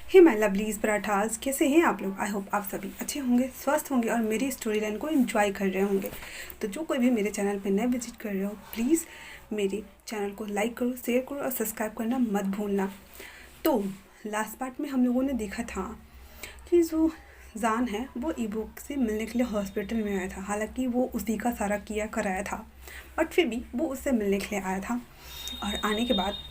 Hey my lovelies parathas, कैसे हैं आप लोग। आई होप आप सभी अच्छे होंगे, स्वस्थ होंगे और मेरी स्टोरी लाइन को एंजॉय कर रहे होंगे। तो जो कोई भी मेरे चैनल पर नए विजिट कर रहे हो, प्लीज़ मेरे चैनल को लाइक करो, शेयर करो और सब्सक्राइब करना मत भूलना। तो लास्ट पार्ट में हम लोगों ने देखा था कि जो जान है वो ईबो से मिलने के लिए हॉस्पिटल में आया था। हालांकि वो उसी का सारा किया कराया था, बट फिर भी वो उससे मिलने के लिए आया था। और आने के बाद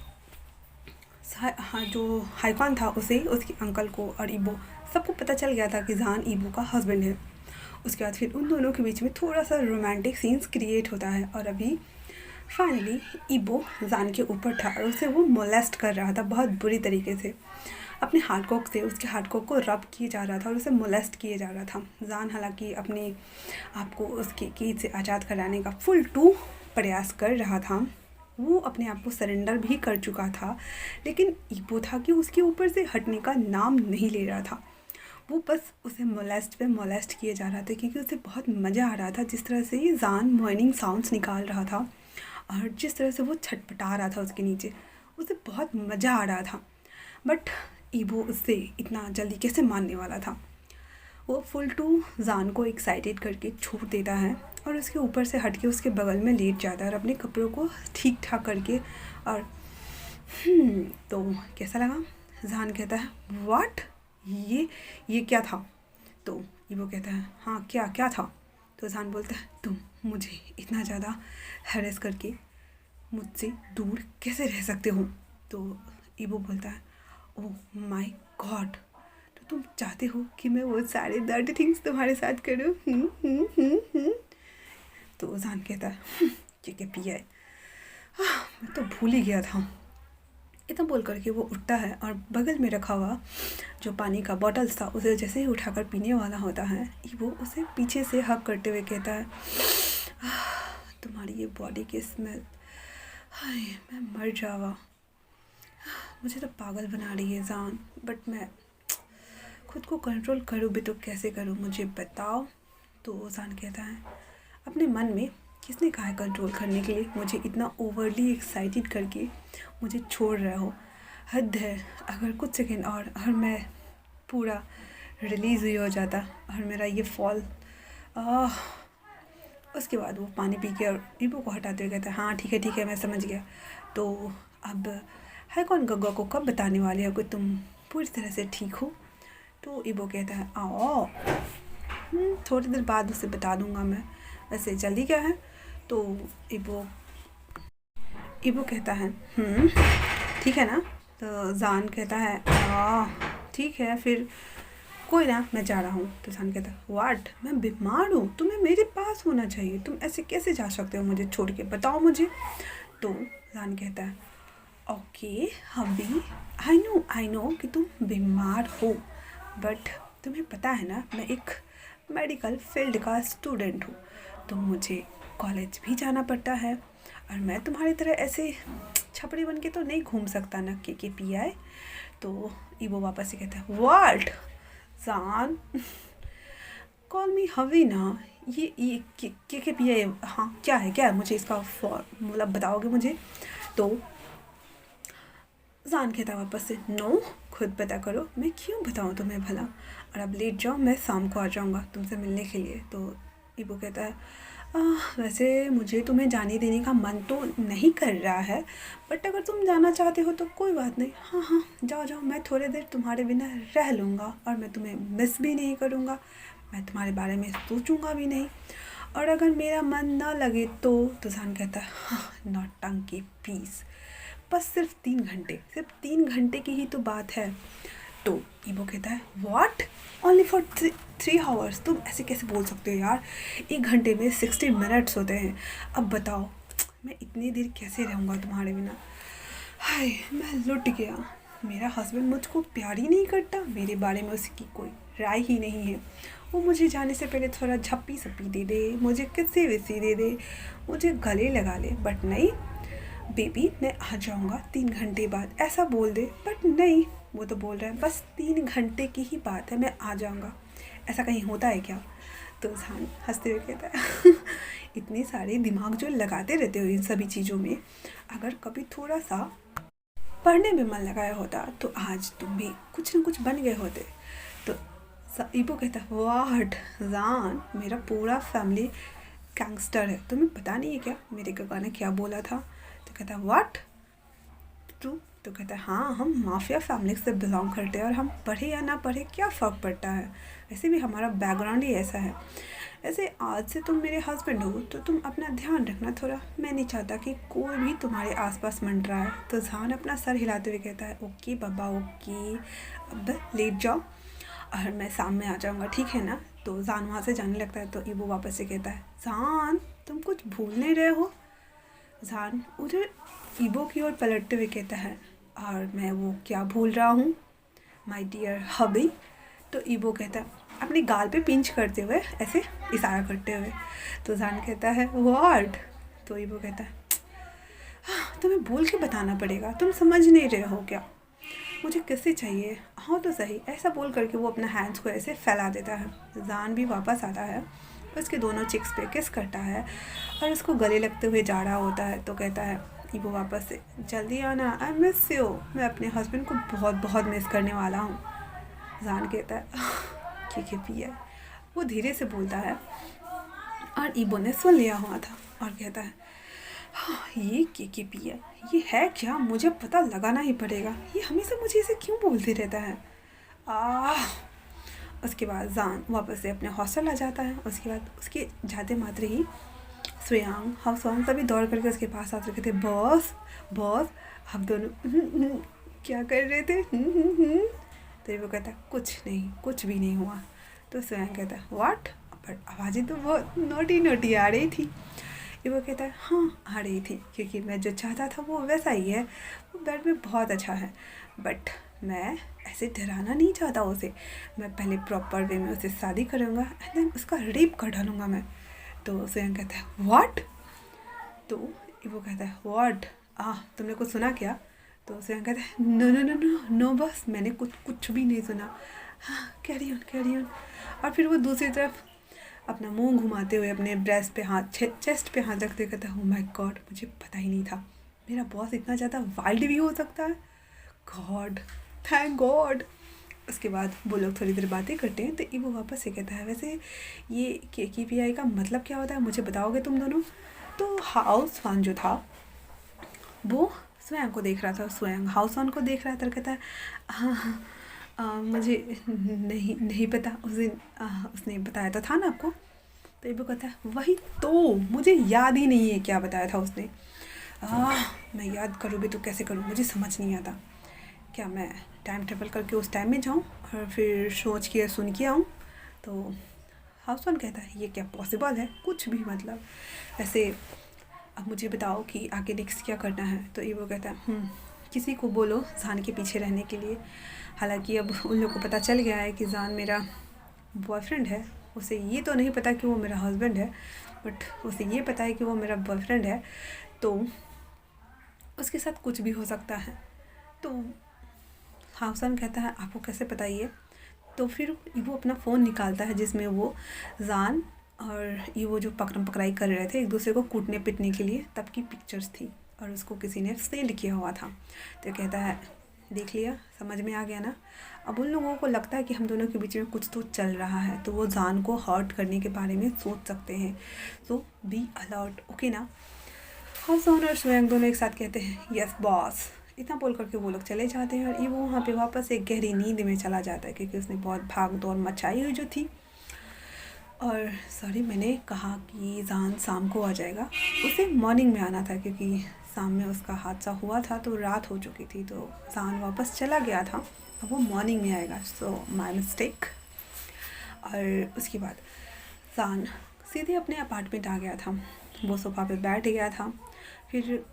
हाँ, जो हाइकॉन था उसे, उसके अंकल को और ईबो सबको पता चल गया था कि जान ईबो का हस्बैंड है। उसके बाद फिर उन दोनों के बीच में थोड़ा सा रोमांटिक सीन्स क्रिएट होता है और अभी फाइनली ईबो जान के ऊपर था और उसे वो मोलेस्ट कर रहा था बहुत बुरी तरीके से। अपने हार्डकॉक से उसके हार्डकॉक को रब किए जा रहा था और उसे मोलेस्ट किए जा रहा था। जान हालांकि अपने आप को उसके कैद से आज़ाद कराने का फुल टू प्रयास कर रहा था। वो अपने आप को सरेंडर भी कर चुका था, लेकिन ईबो था कि उसके ऊपर से हटने का नाम नहीं ले रहा था। वो बस उसे मोलेस्ट पे मोलेस्ट किए जा रहा था क्योंकि उसे बहुत मज़ा आ रहा था जिस तरह से ये जान मॉर्निंग साउंड्स निकाल रहा था और जिस तरह से वो छटपटा रहा था उसके नीचे, उसे बहुत मज़ा आ रहा था। बट ईबो उससे इतना जल्दी कैसे मानने वाला था। वो फुल टू जान को एक्साइटेड करके छोड़ देता है और उसके ऊपर से हट के उसके बगल में लेट जाता है और अपने कपड़ों को ठीक ठाक करके। और तो कैसा लगा। जान कहता है व्हाट, ये क्या था। तो ईबो कहता है हाँ क्या क्या था। तो जान बोलता है तुम मुझे इतना ज़्यादा हैरेस करके मुझसे दूर कैसे रह सकते हो। तो ईबो बोलता है ओह माय गॉड, तो तुम चाहते हो कि मैं वो सारे डर्टी थिंग्स तुम्हारे साथ करूँ। तो जान कहता है क्या पिया है, मैं तो भूल ही गया था। इतना बोल करके वो उठता है और बगल में रखा हुआ जो पानी का बॉटल्स था उसे जैसे ही उठाकर पीने वाला होता है, वो उसे पीछे से हक करते हुए कहता है तुम्हारी ये बॉडी की स्मेल, हाय मैं मर जावा, मुझे तो पागल बना रही है जान। बट मैं खुद को कंट्रोल करूँ भी तो कैसे करूँ, मुझे बताओ। तो जान कहता है अपने मन में किसने कहा है कंट्रोल करने के लिए, मुझे इतना ओवरली एक्साइटेड करके मुझे छोड़ रहे हो, हद है। अगर कुछ सेकेंड और मैं पूरा रिलीज़ हुई हो जाता और मेरा ये फॉल उसके बाद वो पानी पी के और ईबो को हटाते हुए कहता है हाँ ठीक है मैं समझ गया। तो अब हाइकॉन गग्गा को कब बताने वाले हो कि तुम पूरी तरह से ठीक हो। तो ईबो कहता है आओ थोड़ी देर बाद उसे बता दूंगा मैं, वैसे जल्दी क्या है। तो ईबो कहता है ठीक है ना। तो जान कहता है ठीक है फिर कोई ना मैं जा रहा हूँ। तो जान कहता है व्हाट, मैं बीमार हूँ, तुम्हें मेरे पास होना चाहिए, तुम ऐसे कैसे जा सकते हो मुझे छोड़ के, बताओ मुझे। तो जान कहता है ओके हबी, आई नो कि तुम बीमार हो, बट तुम्हें पता है ना मैं एक मेडिकल फील्ड का स्टूडेंट हूँ, तो मुझे कॉलेज भी जाना पड़ता है और मैं तुम्हारी तरह ऐसे छपड़ी बन के तो नहीं घूम सकता ना के पी आई। तो ईबो वापस से कहता है व्हाट जान, कॉल मी हवी ना, ये के पी आई हाँ क्या है मुझे इसका मतलब बताओगे मुझे। तो जान कहता वापस से नो खुद पता करो, मैं क्यों बताऊँ तुम्हें भला, और अब लेट जाओ, मैं शाम को आ जाऊँगा तुमसे मिलने के लिए। तो ईबो कहता है वैसे मुझे तुम्हें जाने देने का मन तो नहीं कर रहा है, बट अगर तुम जाना चाहते हो तो कोई बात नहीं, हाँ जाओ, मैं थोड़ी देर तुम्हारे बिना रह लूँगा और मैं तुम्हें मिस भी नहीं करूँगा, मैं तुम्हारे बारे में सोचूँगा भी नहीं, और अगर मेरा मन ना लगे तो जान कहता है हाँ नौटंकी प्लीज़, बस सिर्फ 3 घंटे की ही तो बात है। तो ईबो कहता है व्हाट, ओनली फॉर 3 आवर्स, तुम ऐसे कैसे बोल सकते हो यार, 1 घंटे में 60 मिनट्स होते हैं, अब बताओ मैं इतनी देर कैसे रहूँगा तुम्हारे बिना। हाय मैं लुट गया, मेरा हस्बैंड मुझको प्यार ही नहीं करता, मेरे बारे में उसकी कोई राय ही नहीं है, वो मुझे जाने से पहले थोड़ा झप्पी सप्पी दे दे, मुझे किस्से विस्से दे दे, मुझे गले लगा ले, बट नहीं बेबी मैं आ जाऊँगा 3 घंटे बाद, ऐसा बोल दे, बट नहीं वो तो बोल रहा है बस 3 घंटे की ही बात है मैं आ जाऊँगा, ऐसा कहीं होता है क्या। तो जान हंसते हुए कहता है इतने सारे दिमाग जो लगाते रहते हो इन सभी चीज़ों में, अगर कभी थोड़ा सा पढ़ने में मन लगाया होता तो आज तुम भी कुछ न कुछ बन गए होते। तो ईबो कहता है वाट जान, मेरा पूरा फैमिली गैंगस्टर है, तुम्हें पता नहीं है क्या मेरे काका ने क्या बोला था। तो कहता है व्हाट ट्रू। तो कहता है हाँ, हम माफिया फैमिली से बिलोंग करते हैं और हम पढ़े या ना पढ़े क्या फ़र्क पड़ता है, वैसे भी हमारा बैकग्राउंड ही ऐसा है। ऐसे आज से तुम मेरे हस्बैंड हो तो तुम अपना ध्यान रखना थोड़ा, मैं नहीं चाहता कि कोई भी तुम्हारे आसपास मंडरा है। तो जान अपना सर हिलाते हुए कहता है ओके बाबा ओके, अब लेट जाओ और मैं सामने आ जाऊँगा, ठीक है ना। तो जान वहाँ से जाने लगता है। तो ईबो वापस से कहता है जान तुम कुछ भूल नहीं रहे हो। जान उधर ईबो की ओर पलटते हुए कहता है और मैं वो क्या भूल रहा हूँ माय डियर हबी। तो ईबो कहता है अपने गाल पे पिंच करते हुए, ऐसे इशारा करते हुए। तो जान कहता है व्हाट। तो ईबो कहता है तुम्हें बोल के बताना पड़ेगा, तुम समझ नहीं रहे हो क्या, मुझे किससे चाहिए, हाँ तो सही। ऐसा बोल करके वो अपना हैंड्स को ऐसे फैला देता है। जान भी वापस आता है, उसके दोनों चिक्स पे किस करता है और उसको गले लगते हुए जा रहा होता है। तो कहता है ईबो वापस से जल्दी आना, आई मिस यू, मैं अपने हस्बैंड को बहुत बहुत मिस करने वाला हूँ। जान कहता है के पिया, वो धीरे से बोलता है और ईबो ने सुन लिया हुआ था और कहता है हाँ, ये के पिया ये है क्या, मुझे पता लगाना ही पड़ेगा, ये हमेशा मुझे इसे क्यों बोलते रहता है। उसके बाद जान वापस से अपने हॉस्टल आ जाता है। उसके बाद उसके जाते मात्र ही सुयांग हाउसवांग सभी दौड़ करके उसके पास आते कहते बॉस बॉस, हम दोनों क्या कर रहे थे। तो वो कहता है कुछ नहीं, कुछ भी नहीं हुआ। तो सुयांग कहता है व्हाट, पर आवाज़ें तो बहुत नोटी नोटी आ रही थी। वो कहता है हाँ आ रही थी, क्योंकि मैं जो चाहता था वो वैसा ही है, वो बेड में बहुत अच्छा है, बट मैं ऐसे डराना नहीं चाहता उसे, मैं पहले प्रॉपर वे में उसे शादी करूँगा एंड देन उसका रेप कर डालूँगा मैं। तो सुयांग कहता है व्हाट। तो वो कहता है व्हाट, तुमने कुछ सुना क्या। तो सुयांग कहता है no no no no no बस, मैंने कुछ भी नहीं सुना, हाँ कैरी ऑन। और फिर वो दूसरी तरफ अपना मुंह घुमाते हुए अपने ब्रेस्ट पे हाथ, चेस्ट पे हाथ रखते कहता है ओह माय गॉड, मुझे पता ही नहीं था मेरा बॉस इतना ज़्यादा वाइल्ड भी हो सकता है, गॉड थैंक गॉड। उसके बाद वो लोग थोड़ी देर बातें करते हैं। तो ईबो वापस से कहता है वैसे ये KPI का मतलब क्या होता है, मुझे बताओगे तुम दोनों। तो हाउस वान जो था वो स्वयं को देख रहा था, स्वयं हाउस वान को देख रहा था, कहता है मुझे नहीं पता, उस दिन उसने बताया तो था ना आपको। तो ईबो कहता है वही तो, मुझे याद ही नहीं है क्या बताया था उसने। मैं याद करूँ भी तो कैसे करूँ, मुझे समझ नहीं आता, क्या मैं टाइम ट्रेवल करके उस टाइम में जाऊँ और फिर सोच के सुन के आऊँ। तो हाउस वान कहता है ये क्या पॉसिबल है, कुछ भी मतलब, वैसे अब मुझे बताओ कि आगे नेक्स्ट क्या करना है। तो ईबो कहता है किसी को बोलो जान के पीछे रहने के लिए। हालांकि अब उन लोगों को पता चल गया है कि जान मेरा बॉयफ्रेंड है, उसे ये तो नहीं पता कि वो मेरा हस्बैंड है, बट उसे ये पता है कि वो मेरा बॉयफ्रेंड है, तो उसके साथ कुछ भी हो सकता है। तो हाउसन कहता है आपको कैसे पता ये। तो फिर वो अपना फ़ोन निकालता है जिसमें वो जान और ये वो जो पकड़म पकड़ाई कर रहे थे एक दूसरे को कूटने पिटने के लिए, तब की पिक्चर्स थी और उसको किसी ने सेंड किया हुआ था। तो कहता है देख लिया, समझ में आ गया ना। अब उन लोगों को लगता है कि हम दोनों के बीच में कुछ तो चल रहा है, तो वो जान को हर्ट करने के बारे में सोच सकते हैं, सो बी अलर्ट, ओके ना। हाउसन और स्वयं दोनों एक साथ कहते हैं यस बॉस। इतना बोल करके वो लोग चले जाते हैं और ये वो वहाँ पे वापस एक गहरी नींद में चला जाता है, क्योंकि उसने बहुत भाग दौड़ मचाई हुई जो थी। और सॉरी मैंने कहा कि जान शाम को आ जाएगा, उसे मॉर्निंग में आना था, क्योंकि शाम में उसका हादसा हुआ था तो रात हो चुकी थी, तो जान वापस चला गया था, अब वो मॉर्निंग में आएगा, सो माय मिस्टेक। और उसके बाद जान सीधे अपने अपार्टमेंट आ गया था, वो सोफ़ा पे बैठ गया था, फिर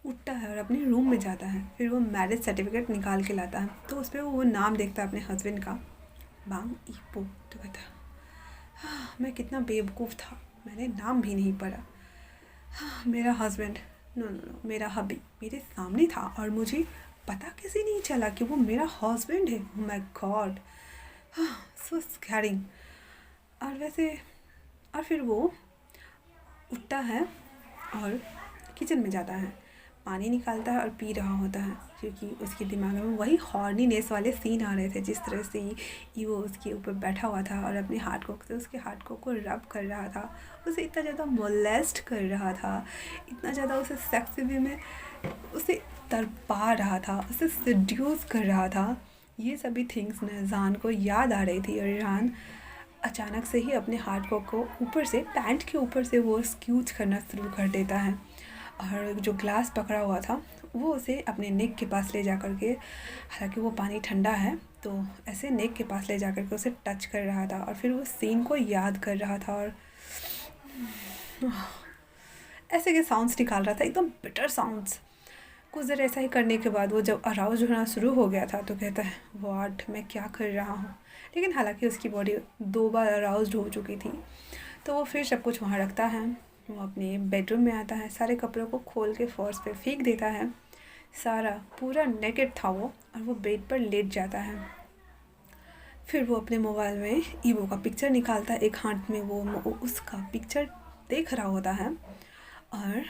उठता है और अपने रूम में जाता है, फिर वो मैरिज सर्टिफिकेट निकाल के लाता है, तो उस पर वो नाम देखता है अपने हस्बैंड का, बांग ईपो। तो कहता है मैं कितना बेवकूफ़ था, मैंने नाम भी नहीं पढ़ा। मेरा हस्बैंड, नो नो नो, मेरा हबी मेरे सामने था और मुझे पता कैसे नहीं चला कि वो मेरा हस्बैंड है। ओह माय गॉड, सो स्कैरिंग। और वैसे और फिर वो उठता है और किचन में जाता है, पानी निकालता है और पी रहा होता है, क्योंकि उसके दिमाग में वही हॉर्नीनेस वाले सीन आ रहे थे, जिस तरह से वो उसके ऊपर बैठा हुआ था और अपने हार्डकॉक से उसके हार्डकॉक को रब कर रहा था, उसे इतना ज़्यादा मोलेस्ट कर रहा था, इतना ज़्यादा उसे सेक्स वे में उसे तड़पा रहा था, उसे सेड्यूस कर रहा था। ये सभी थिंग्स रिहान को याद आ रही थी और रिहान अचानक से ही अपने हार्डकॉक को ऊपर से, पैंट के ऊपर से वो स्क्यूज करना शुरू कर देता है और जो ग्लास पकड़ा हुआ था वो उसे अपने नेक के पास ले जा कर के, हालांकि वो पानी ठंडा है तो ऐसे नेक के पास ले जा कर के उसे टच कर रहा था और फिर वो सीन को याद कर रहा था और ऐसे के साउंड्स निकाल रहा था, एकदम बिटर साउंड्स। कुछ देर ऐसा ही करने के बाद वो जब अराउज होना शुरू हो गया था तो कहता है व्हाट, मैं क्या कर रहा हूँ। लेकिन हालांकि उसकी बॉडी 2 बार अराउज्ड हो चुकी थी, तो वो फिर सब कुछ वहाँ रखता है। वो अपने बेडरूम में आता है, सारे कपड़ों को खोल के फर्श पे फेंक देता है, सारा पूरा नेकेड था वो, और वो बेड पर लेट जाता है। फिर वो अपने मोबाइल में ईवो का पिक्चर निकालता है, एक हाथ में वो उसका पिक्चर देख रहा होता है और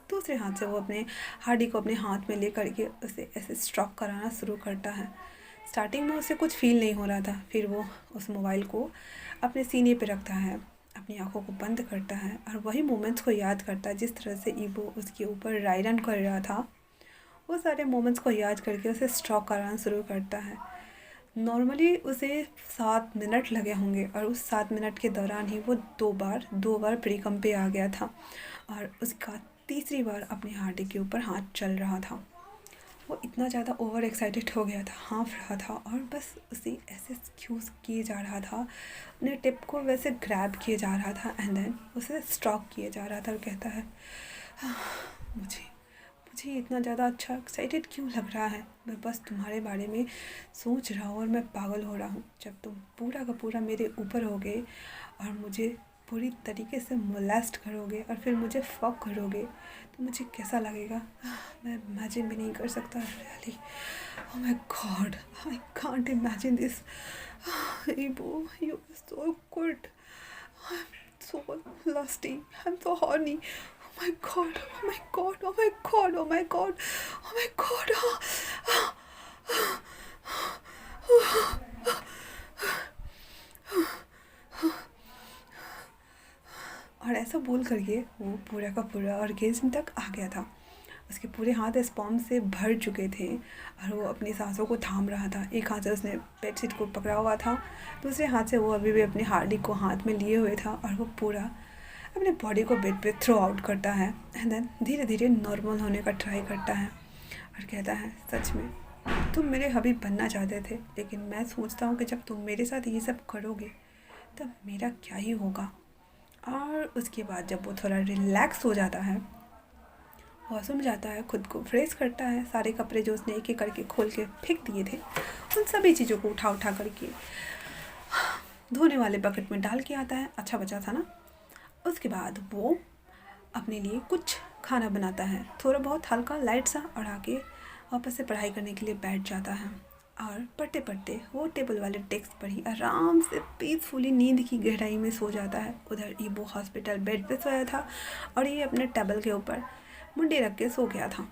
दूसरे हाथ से वो अपने हार्डी को अपने हाथ में ले करके उसे ऐसे स्ट्रोक कराना शुरू करता है। स्टार्टिंग में उसे कुछ फील नहीं हो रहा था, फिर वो उस मोबाइल को अपने सीने पे रखता है, अपनी आंखों को बंद करता है और वही मोमेंट्स को याद करता है जिस तरह से ईवो उसके ऊपर राइडन कर रहा था। वो सारे मोमेंट्स को याद करके उसे स्ट्रोक कराना शुरू करता है। नॉर्मली उसे 7 मिनट लगे होंगे और उस 7 मिनट के दौरान ही वो दो बार प्रीकम पे आ गया था और उसका तीसरी बार अपने हार्डी के ऊपर हाथ चल रहा था। वो इतना ज़्यादा ओवर एक्साइटेड हो गया था, हाँफ रहा था और बस उसे ऐसे एक्सक्यूज़ किए जा रहा था, अपने टिप को वैसे ग्रैब किए जा रहा था एंड देन उसे स्ट्रोक किए जा रहा था और कहता है मुझे इतना ज़्यादा अच्छा एक्साइटेड क्यों लग रहा है, मैं बस तुम्हारे बारे में सोच रहा हूँ और मैं पागल हो रहा हूँ। जब तुम पूरा का पूरा मेरे ऊपर होगे और मुझे पूरी तरीके से मोलेस्ट करोगे और फिर मुझे फक करोगे तो मुझे कैसा लगेगा, मैं इमेजिन भी नहीं कर सकता really. Oh my god, I can't imagine this. Evo, you are so good, I am so lusty, I am so horny. Oh my god, oh my god, oh my god, oh my god, oh my god. और ऐसा बोल करके वो पूरा का पूरा orgasm तक आ गया था। उसके पूरे हाथ स्पर्म से भर चुके थे और वो अपनी सांसों को थाम रहा था। एक हाथ से उसने बेडशीट को पकड़ा हुआ था, दूसरे हाथ से वो अभी भी अपने हार्डी को हाथ में लिए हुए था और वो पूरा अपने बॉडी को बेड पे थ्रो आउट करता है एंड देन धीरे धीरे नॉर्मल होने का ट्राई करता है और कहता है सच में तुम मेरे हबीब बनना चाहते थे, लेकिन मैं सोचता हूँ कि जब तुम मेरे साथ ये सब करोगे तब मेरा क्या ही होगा। और उसके बाद जब वो थोड़ा रिलैक्स हो जाता है, वॉशरूम जाता है, खुद को फ्रेश करता है, सारे कपड़े जो उसने एक एक करके खोल के फेंक दिए थे उन सभी चीज़ों को उठा करके धोने वाले बकेट में डाल के आता है। अच्छा बचा था ना। उसके बाद वो अपने लिए कुछ खाना बनाता है, थोड़ा बहुत हल्का लाइट सा, और आके वापस से पढ़ाई करने के लिए बैठ जाता है। और पढ़ते पढ़ते वो टेबल वाले डेस्क पर ही आराम से पीसफुली नींद की गहराई में सो जाता है। उधर ईवो हॉस्पिटल बेड पे सोया था और ये अपने टेबल के ऊपर मुंडी रख के सो गया था।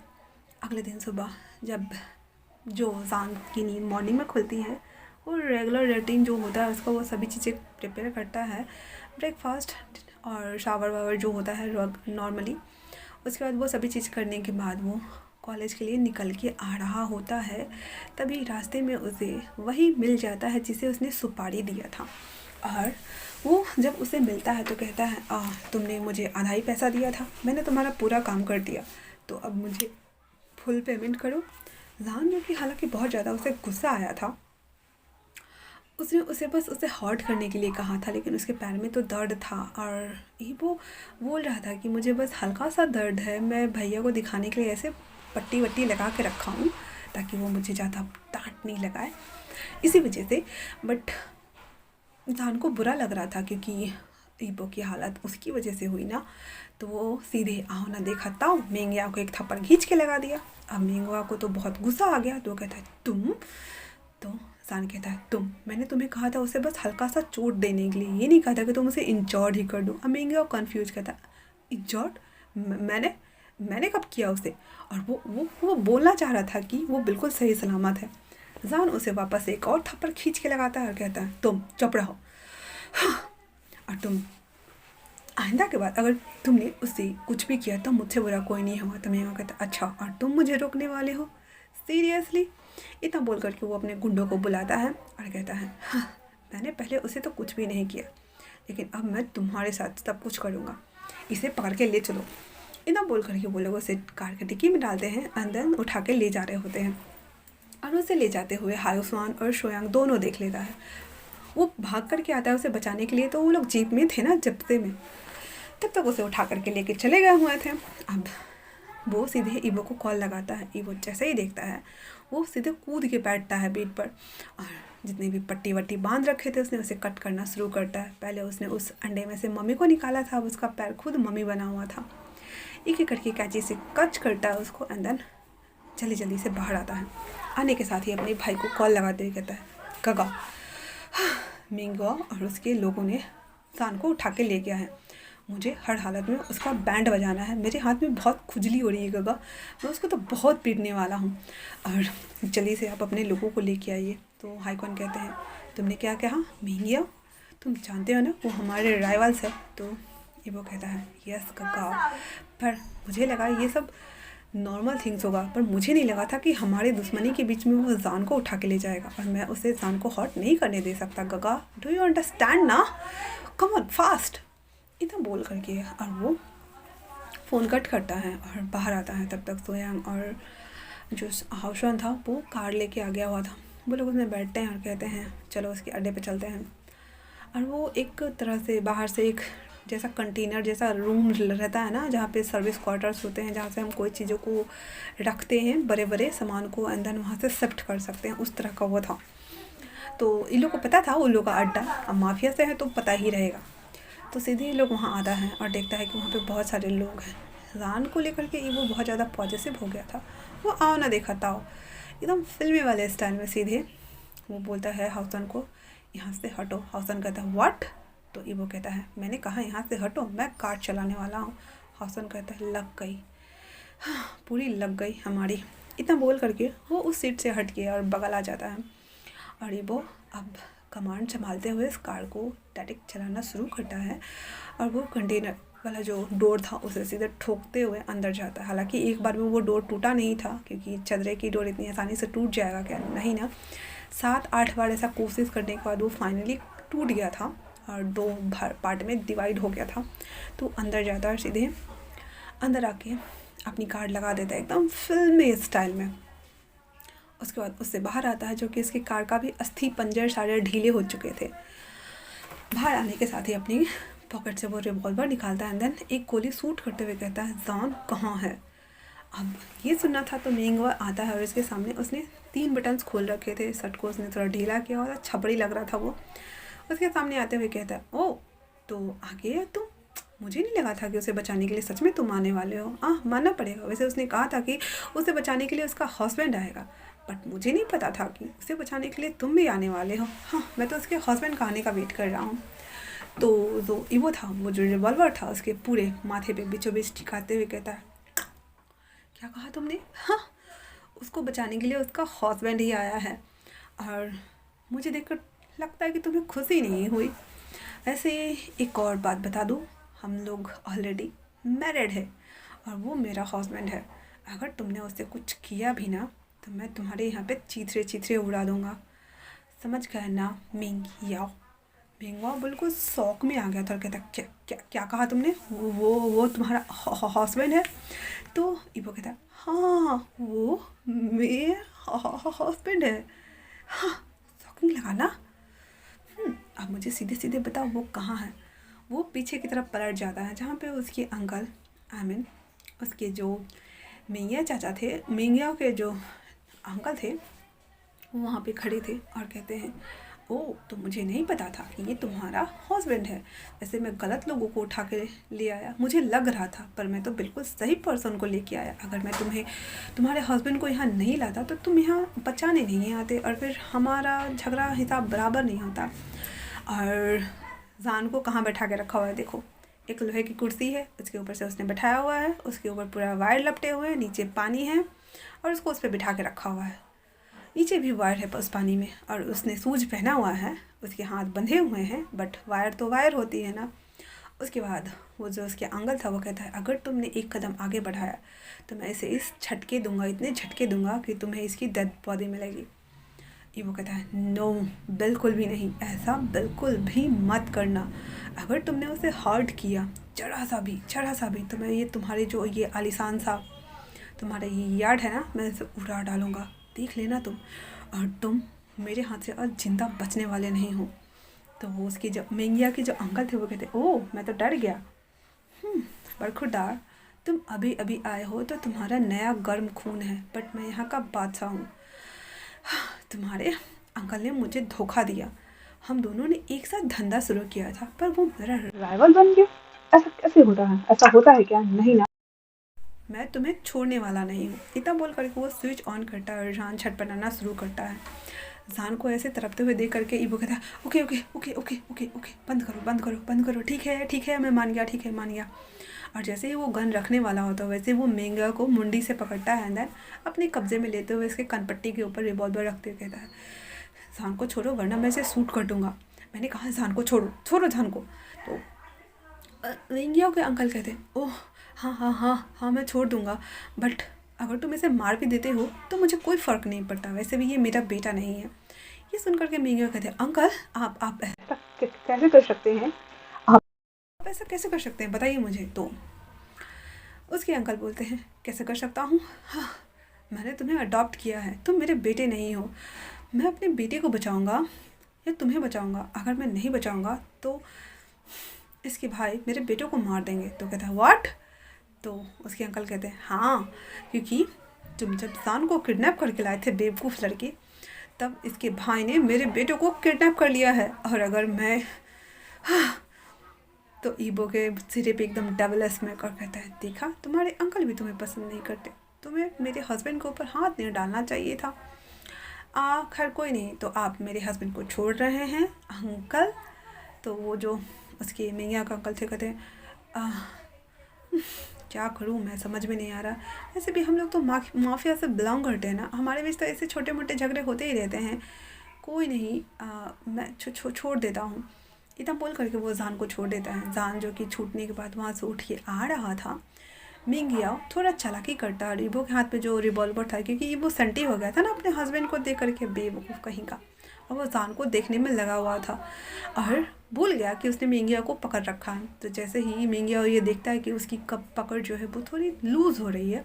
अगले दिन सुबह जब जो जान की नींद मॉर्निंग में खुलती है, वो रेगुलर रूटीन जो होता है उसका वो सभी चीज़ें प्रिपेयर करता है, ब्रेकफास्ट और शावर वावर जो होता है नॉर्मली। उसके बाद वो सभी चीज़ करने के बाद वो कॉलेज के लिए निकल के आ रहा होता है। तभी रास्ते में उसे वही मिल जाता है जिसे उसने सुपारी दिया था। और वो जब उसे मिलता है तो कहता है तुमने मुझे आधा ही पैसा दिया था, मैंने तुम्हारा पूरा काम कर दिया, तो अब मुझे फुल पेमेंट करो। जान जो कि हालांकि बहुत ज़्यादा उसे गुस्सा आया था, उसने उसे बस उसे हर्ट करने के लिए कहा था, लेकिन उसके पैर में तो दर्द था और वो बोल रहा था कि मुझे बस हल्का सा दर्द है, मैं भैया को दिखाने के लिए ऐसे पट्टी वट्टी लगा के रखा हूँ ताकि वो मुझे ज़्यादा डांट नहीं लगाए, इसी वजह से। बट जान को बुरा लग रहा था क्योंकि ईवो की हालत उसकी वजह से हुई ना, तो वो सीधे आओ ना देखा ताऊ मेंगया को एक थप्पड़ खींच के लगा दिया। अब मेंगवा को तो बहुत गुस्सा आ गया, तो कहता है तुम, तो जान कहता है तुम, मैंने तुम्हें कहा था उसे बस हल्का सा चोट देने के लिए, ये नहीं कहा था कि तुम उसे इंजर्ड ही कर दो। अब मेंगया कन्फ्यूज कहता है इंजर्ड, मैंने मैंने कब किया उसे? और वो बोलना चाह रहा था कि वो बिल्कुल सही सलामत है। जान उसे वापस एक और थप्पड़ खींच के लगाता है और कहता है, तुम चुप रहो, और तुम आइंदा के बाद अगर तुमने उससे कुछ भी किया तो मुझसे बुरा कोई नहीं होगा। तो मैं कहता, अच्छा, और तुम मुझे रोकने वाले हो? सीरियसली? इतना बोल करके वो अपने गुंडों को बुलाता है और कहता है, हाँ, मैंने पहले उसे तो कुछ भी नहीं किया, लेकिन अब मैं तुम्हारे साथ सब कुछ करूँगा, इसे पकड़ के ले चलो। इतना बोल करके वो लोग उसे कार के डिक्की में डालते हैं, अंदर उठा के ले जा रहे होते हैं। और उसे ले जाते हुए हायुसवान और शोयांग दोनों देख लेता है। वो भाग करके आता है उसे बचाने के लिए, तो वो लोग जीप में थे ना, जब्ते में, तब तक उसे उठा करके लेके चले गए हुए थे। अब वो सीधे ईवो को कॉल लगाता है। ईवो जैसे ही देखता है वो सीधे कूद के बैठता है बेड पर, और जितनी भी पट्टी वट्टी बांध रखे थे उसने उसे कट करना शुरू करता है। पहले उसने उस अंडे में से मम्मी को निकाला था, उसका पैर खुद मम्मी बना हुआ था। एक एक करके कैंची से कट करता है उसको, एंड देन जल्दी जल्दी से बाहर आता है। आने के साथ ही अपने भाई को कॉल लगाते हुए कहता है, गगा, मिंगवा और उसके लोगों ने सान को उठा के ले गया है, मुझे हर हालत में उसका बैंड बजाना है, मेरे हाथ में बहुत खुजली हो रही है गगा, मैं उसको तो बहुत पीटने वाला हूँ, और जल्दी से आप अपने लोगों को लेके आइए। तो हाईकॉन कहते हैं, तुमने क्या कहा मिंगिया? तुम जानते हो ना वो हमारे राइवल्स है। तो ईवो कहता है, यस गगा, पर मुझे लगा ये सब नॉर्मल थिंग्स होगा, पर मुझे नहीं लगा था कि हमारे दुश्मनी के बीच में वो जान को उठा के ले जाएगा, और मैं उसे जान को हर्ट नहीं करने दे सकता गगा, डू यू अंडरस्टैंड ना, कम ऑन फास्ट। इतना बोल करके और वो फ़ोन कट करता है और बाहर आता है। तब तक सोयांग और जो हाउशन था वो कार लेके आ गया हुआ था। वो लोग उसमें बैठते हैं और कहते हैं, चलो उसके अड्डे पे चलते हैं। और वो एक तरह से बाहर से एक जैसा कंटेनर जैसा रूम रहता है ना, जहाँ पे सर्विस क्वार्टर्स होते हैं, जहाँ से हम कोई चीज़ों को रखते हैं, बड़े बड़े सामान को अंदर वहाँ से शिफ्ट कर सकते हैं, उस तरह का वो था। तो इन लोग को पता था उन लोग का अड्डा, अब माफिया से है तो पता ही रहेगा। तो सीधे लोग वहाँ आता है और देखता है कि वहाँ पे बहुत सारे लोग हैं। जान को लेकर के वो बहुत ज़्यादा पॉजिटिव हो गया था। वो आओ ना देखा था एकदम फिल्मी वाले स्टाइल में। सीधे वो बोलता है हाउसन को, यहाँ से हटो। हाउसन कहता है, व्हाट? तो ईवो कहता है, मैंने कहा यहाँ से हटो, मैं कार चलाने वाला हूँ। हाउसन कहता है, लग गई, हाँ, पूरी लग गई हमारी। इतना बोल करके वो उस सीट से हट गया और बगल आ जाता है। और ईवो अब कमांड संभालते हुए इस कार को डायरेक्ट चलाना शुरू करता है, और वो कंटेनर वाला जो डोर था उसे सीधे ठोकते हुए अंदर जाता है। हालांकि एक बार में वो डोर टूटा नहीं था, क्योंकि चदरे की डोर इतनी आसानी से टूट जाएगा क्या, नहीं ना। 7-8 बार ऐसा कोशिश करने के बाद वो फाइनली टूट गया था और 2 पार्ट में डिवाइड हो गया था। तो अंदर जाता है, सीधे अंदर आके अपनी कार लगा देता है एकदम फिल्मी स्टाइल में। उसके बाद उससे बाहर आता है, जो कि इसकी कार का भी अस्थि पंजर सारे ढीले हो चुके थे। बाहर आने के साथ ही अपनी पॉकेट से वो रिवॉल्वर निकालता है, एंड देन एक गोली शूट करते हुए कहता है, जान कहाँ है? अब ये सुनना था तो मिंगवा आता है और इसके सामने उसने 3 बटन्स खोल रखे थे, शर्ट को उसने थोड़ा ढीला किया और छपड़ी लग रहा था वो। उसके सामने आते हुए कहता है, ओ तो आ गए तुम, मुझे नहीं लगा था कि उसे बचाने के लिए सच में तुम आने वाले हो। मानना पड़ेगा, वैसे उसने कहा था कि उसे बचाने के लिए उसका हस्बैंड आएगा, बट मुझे नहीं पता था कि उसे बचाने के लिए तुम भी आने वाले हो। हाँ, मैं तो उसके हस्बैंड का आने का वेट कर रहा हूँ। तो जो ईवो था, वो जो रिवॉल्वर था उसके पूरे माथे पे बीचों बीच ठिकाते हुए कहता है, क्या कहा तुमने? हाँ, उसको बचाने के लिए उसका हस्बैंड ही आया है, और मुझे देखकर लगता है कि तुम्हें खुशी नहीं हुई। वैसे एक और बात बता दूँ, हम लोग ऑलरेडी मैरिड है और वो मेरा हस्बैंड है। अगर तुमने उससे कुछ किया भी ना तो मैं तुम्हारे यहाँ पे चीथरे चीथरे उड़ा दूँगा, समझ गए ना मिंग-याओ? मिंगवा बिल्कुल शौक में आ गया था और कहता, क्या क्या क्या कहा तुमने? वो तुम्हारा हस्बैंड है? तो ईवो कहता, हाँ वो मेरा हस्बैंड है। हाँ, शॉकिंग लगा ना? अब मुझे सीधे सीधे बताओ वो कहाँ है? वो पीछे की तरफ पलट जाता है, जहाँ पे उसके अंकल, आई मीन उसके जो मिंगिया चाचा थे, मिंगिया के जो अंकल थे, वो वहाँ पे खड़े थे और कहते हैं, ओ तो मुझे नहीं पता था कि ये तुम्हारा हस्बैंड है। वैसे मैं गलत लोगों को उठा के ले आया, मुझे लग रहा था, पर मैं तो बिल्कुल सही पर्सन को लेके आया। अगर मैं तुम्हारे हस्बैंड को यहाँ नहीं लाता तो तुम यहाँ बचाने नहीं आते, और फिर हमारा झगड़ा हिसाब बराबर नहीं होता। और जान को कहाँ बैठा के रखा हुआ है देखो, एक लोहे की कुर्सी है, उसके ऊपर से उसने बैठाया हुआ है, उसके ऊपर पूरा वायर लपटे हुए हैं, नीचे पानी है और उसको उस पर बिठा के रखा हुआ है। नीचे भी वायर है उस पानी में, और उसने शूज पहना हुआ है, उसके हाथ बंधे हुए हैं, बट वायर तो वायर होती है ना। उसके बाद वो जो उसके अंकल था वो कहता है, अगर तुमने एक कदम आगे बढ़ाया तो मैं इसे इस झटके दूंगा, इतने झटके दूंगा कि तुम्हें इसकी डेड बॉडी मिलेगी। ये वो कहता है, नो, बिल्कुल भी नहीं, ऐसा बिल्कुल भी मत करना। अगर तुमने उसे हर्ट किया जरा सा भी तो मैं ये तुम्हारे जो ये आलीशान सा तुम्हारा ये यार्ड है ना, मैं इसे उड़ा डालूंगा, देख लेना तुम। और तुम मेरे हाथ से और जिंदा बचने वाले नहीं हो। तो वो उसकी जो मेंगिया के जो अंकल थे वो कहते, ओह मैं तो डर गया। बरखुरदार, तुम अभी अभी आए हो तो तुम्हारा नया गर्म खून है, बट मैं यहाँ का बादशाह हूँ। तुम्हारे अंकल ने मुझे धोखा दिया। हम दोनों ने एक साथ धंधा शुरू किया था, पर वो मेरा राइवल बन गया। ऐसा कैसे होता है? ऐसा होता है क्या? नहीं ना, मैं तुम्हें छोड़ने वाला नहीं हूँ। इतना बोल करके वो स्विच ऑन करता है और जान छटपटाना शुरू करता है। जान को ऐसे तरपते हुए देख करके ईबो कहता है, okay okay okay okay okay okay, बंद करो बंद करो बंद करो, ठीक है मैं मान गया, ठीक है मान गया। और जैसे ही वो गन रखने वाला होता है वैसे वो मेंगा को मुंडी से पकड़ता है, एंड देन अपने कब्जे में लेते हुए इसके कनपट्टी के ऊपर रिवॉल्वर रखते हुए कहता है, जान को छोड़ो वरना मैं इसे शूट कर दूंगा। मैंने कहा जान को छोड़ो, छोड़ो जान को। तो मेंगिया के अंकल कहते हैं, ओह हाँ हाँ हाँ हाँ मैं छोड़ दूंगा, बट अगर तुम इसे मार भी देते हो तो मुझे कोई फ़र्क नहीं पड़ता, वैसे भी ये मेरा बेटा नहीं है। ये सुन करके मेंगिया कहते हैं, अंकल आप ऐसा कैसे कर सकते हैं? आप ऐसा कैसे कर सकते हैं, बताइए मुझे। तो उसके अंकल बोलते हैं, कैसे कर सकता हूँ? हाँ, मैंने तुम्हें अडॉप्ट किया है, तुम मेरे बेटे नहीं हो। मैं अपने बेटे को बचाऊंगा या तुम्हें बचाऊंगा? अगर मैं नहीं बचाऊंगा तो इसके भाई मेरे बेटों को मार देंगे। तो कहता है, व्हाट? तो उसके अंकल कहते हैं, हाँ, क्योंकि तुम जब जान को किडनैप करके लाए थे बेवकूफ़ लड़के, तब इसके भाई ने मेरे बेटों को किडनैप कर लिया है। और अगर मैं तो ईबो के सिरे पे एकदम डबल स्मैक और कहता है, देखा तुम्हारे अंकल भी तुम्हें पसंद नहीं करते, तुम्हें मेरे हस्बैंड के ऊपर हाथ नहीं डालना चाहिए था। खैर कोई नहीं, तो आप मेरे हस्बैंड को छोड़ रहे हैं अंकल? तो वो जो उसके मियाँ का अंकल थे कहते हैं, क्या करूँ मैं समझ में नहीं आ रहा। वैसे भी हम लोग तो माफिया से बिलोंग करते हैं ना, हमारे बीच तो ऐसे छोटे मोटे झगड़े होते ही रहते हैं। कोई नहीं, मैं छोड़ देता हूँ। इतना बोल करके वो जान को छोड़ देता है। जान जो कि छूटने के बाद वहाँ से उठ के आ रहा था, मिंगिया थोड़ा चालाकी करता है। ईबो के हाथ पे जो रिवॉल्वर था, क्योंकि ईबो संटी हो गया था ना अपने हस्बैंड को देख करके, बेवकूफ़ कहीं का, और वो जान को देखने में लगा हुआ था और भूल गया कि उसने मिंगिया को पकड़ रखा है। तो जैसे ही मिंगिया ये देखता है कि उसकी कब पकड़ जो है वो थोड़ी लूज़ हो रही है,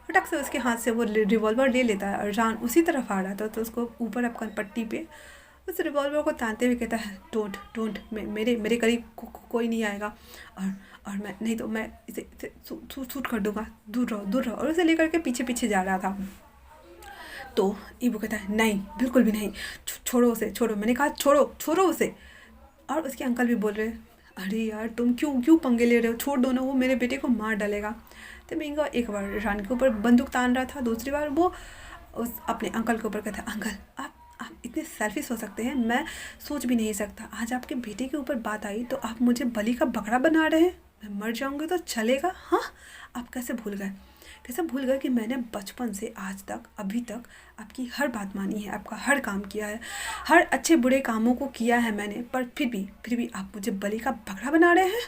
फटक से उसके हाथ से वो रिवॉल्वर ले लेता है और जान उसी तरफ आ रहा था। तो उसको ऊपर अपनी पट्टी पे उस रिवॉल्वर को तानते हुए कहता है, डोंट डोंट, मेरे करीब कोई नहीं आएगा, और मैं नहीं तो मैं इसे शूट कर दूंगा, दूर रहो। और उसे लेकर के पीछे पीछे जा रहा था। तो ईबो कहता है, नहीं बिल्कुल भी नहीं, छोड़ो उसे, छोड़ो, मैंने कहा छोड़ो उसे। और उसके अंकल भी बोल रहे, अरे यार तुम क्यों पंगे ले रहे हो, छोड़ दो ना, वो मेरे बेटे को मार डालेगा। तो मिंगा एक बार रान के ऊपर बंदूक तान रहा था, दूसरी बार वो उस अपने अंकल के ऊपर कहता है, अंकल आप इतने सेल्फिश हो सकते हैं, मैं सोच भी नहीं सकता। आज आपके बेटे के ऊपर बात आई तो आप मुझे बलि का बकरा बना रहे हैं। मैं मर जाऊंगी तो चलेगा? हाँ, आप कैसे भूल गए कि मैंने बचपन से आज तक अभी तक आपकी हर बात मानी है, आपका हर काम किया है, हर अच्छे बुरे कामों को किया है मैंने, पर फिर भी आप मुझे बलि का बकरा बना रहे हैं?